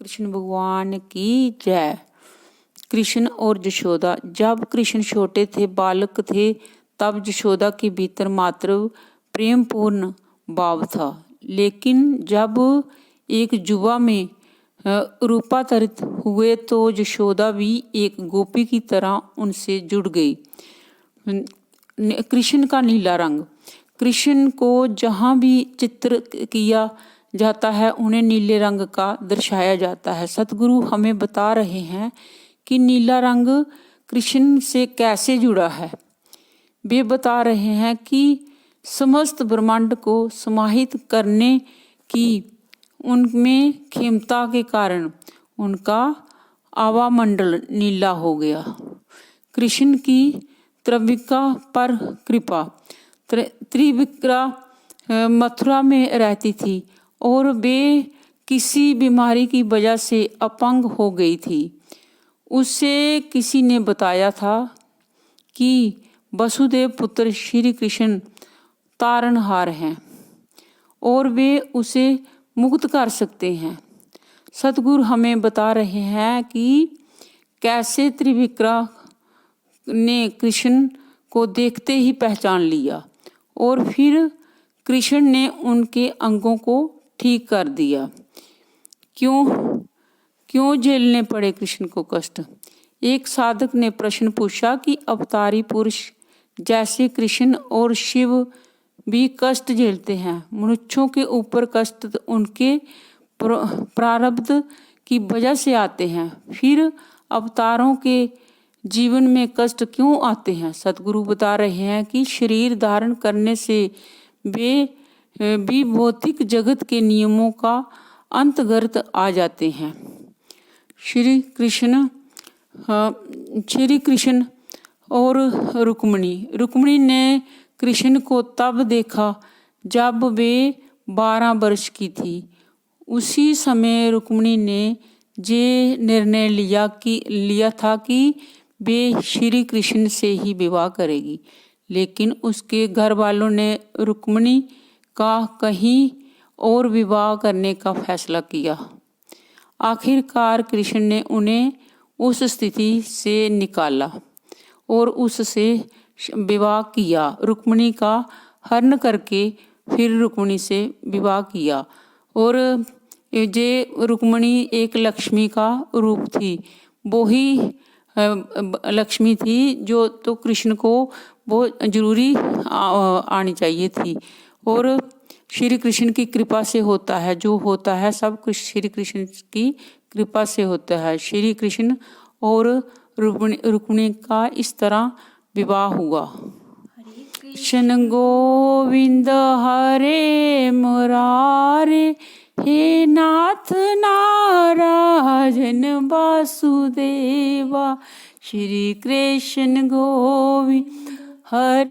कृष्ण भगवान की जय। कृष्ण और यशोदा। जब कृष्ण छोटे थे, बालक थे, तब यशोदा के भीतर मात्र प्रेम पूर्ण भाव था। लेकिन जब एक युवा में रूपांतरित हुए तो यशोदा भी एक गोपी की तरह उनसे जुड़ गई। कृष्ण का नीला रंग। कृष्ण को जहाँ भी चित्र किया जाता है उन्हें नीले रंग का दर्शाया जाता है। सतगुरु हमें बता रहे हैं कि नीला रंग कृष्ण से कैसे जुड़ा है। वे बता रहे हैं कि समस्त ब्रह्मांड को समाहित करने की उनमें क्षमता के कारण उनका आवामंडल नीला हो गया। कृष्ण की त्रिविक्रा पर कृपा। त्रिविक्रा मथुरा में रहती थी और वे किसी बीमारी की वजह से अपंग हो गई थी। उसे किसी ने बताया था कि वसुदेव पुत्र श्री कृष्ण तारनहार हैं और वे उसे मुक्त कर सकते हैं। सतगुरु हमें बता रहे हैं कि कैसे त्रिविक्रा ने कृष्ण को देखते ही पहचान लिया और फिर कृष्ण ने उनके अंगों को ठीक कर दिया। क्यों झेलने पड़े कृष्ण को कष्ट? एक साधक ने प्रश्न पूछा कि अवतारी पुरुष जैसे कृष्ण और शिव भी कष्ट झेलते हैं। मनुष्यों के ऊपर कष्ट उनके प्रारब्ध की वजह से आते हैं, फिर अवतारों के जीवन में कष्ट क्यों आते हैं? सतगुरु बता रहे हैं कि शरीर धारण करने से वे भी भौतिक जगत के नियमों का अंतर्गत आ जाते हैं। श्री कृष्ण और रुक्मिणी ने कृष्ण को तब देखा जब वे 12 वर्ष की थी। उसी समय रुक्मिणी ने ये निर्णय लिया था कि वे श्री कृष्ण से ही विवाह करेगी। लेकिन उसके घर वालों ने रुक्मिणी का कहीं और विवाह करने का फैसला किया। आखिरकार कृष्ण ने उन्हें उस स्थिति से निकाला और उससे विवाह किया। रुक्मिणी का हरण करके फिर रुक्मिणी से विवाह किया। और ये रुक्मिणी एक लक्ष्मी का रूप थी। वो ही लक्ष्मी थी जो तो कृष्ण को वो जरूरी आनी चाहिए थी। और श्री कृष्ण की कृपा से होता है, जो होता है सब कुछ श्री कृष्ण की कृपा से होता है। श्री कृष्ण और रुक्मिणी का इस तरह विवाह हुआ। कृष्ण गोविंद हरे मुरारे, हे नाथ नारायण वासुदेवा। श्री कृष्ण गोविंद हरे